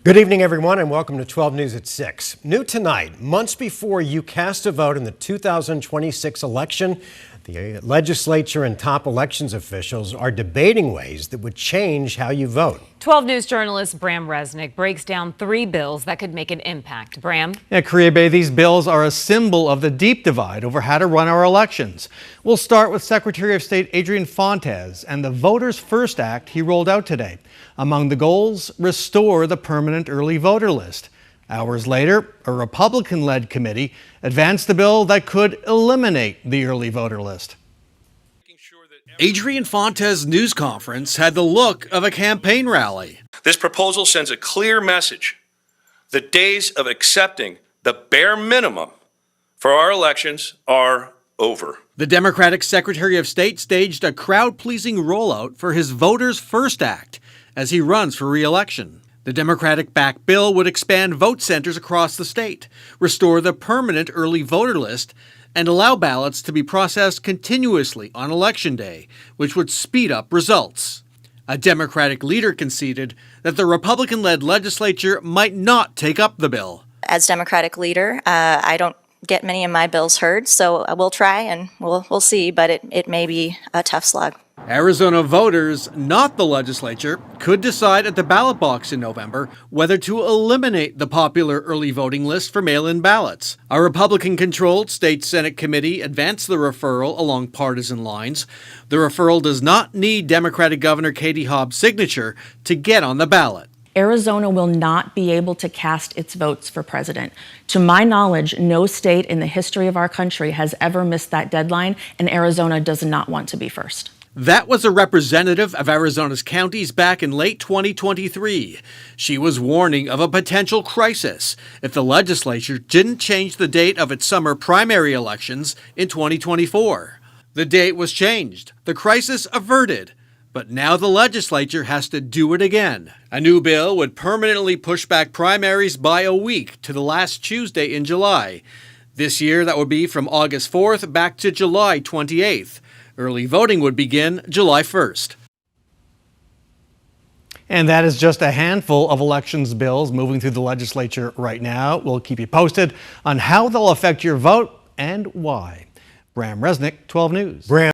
Good evening, everyone, and welcome to 12 News at 6. New tonight, months before you cast a vote in the 2026 election, the legislature and top elections officials are debating ways that would change how you vote. 12 News journalist Bram Resnick breaks down 3 bills that could make an impact. Bram? Yeah, Kriebe, these bills are a symbol of the deep divide over how to run our elections. We'll start with Secretary of State Adrian Fontes and the Voters First Act he rolled out today. Among the goals, restore the permanent early voter list. Hours later, a Republican-led committee advanced the bill that could eliminate the early voter list. Adrian Fontes' news conference had the look of a campaign rally. This proposal sends a clear message. The days of accepting the bare minimum for our elections are over. The Democratic Secretary of State staged a crowd-pleasing rollout for his Voters First Act as he runs for re-election. The Democratic-backed bill would expand vote centers across the state, restore the permanent early voter list, and allow ballots to be processed continuously on Election Day, which would speed up results. A Democratic leader conceded that the Republican-led legislature might not take up the bill. As Democratic leader, I don't get many of my bills heard, so we'll try and we'll see, but it may be a tough slog. Arizona voters, not the legislature, could decide at the ballot box in November whether to eliminate the popular early voting list for mail-in ballots. A Republican-controlled state Senate committee advanced the referral along partisan lines. The referral does not need Democratic Governor Katie Hobbs' signature to get on the ballot. Arizona will not be able to cast its votes for president. To my knowledge, no state in the history of our country has ever missed that deadline, and Arizona does not want to be first. That was a representative of Arizona's counties back in late 2023. She was warning of a potential crisis if the legislature didn't change the date of its summer primary elections in 2024. The date was changed, the crisis averted, but now the legislature has to do it again. A new bill would permanently push back primaries by a week to the last Tuesday in July. This year, that would be from August 4th back to July 28th. Early voting would begin July 1st. And that is just a handful of elections bills moving through the legislature right now. We'll keep you posted on how they'll affect your vote and why. Bram Resnick, 12 News.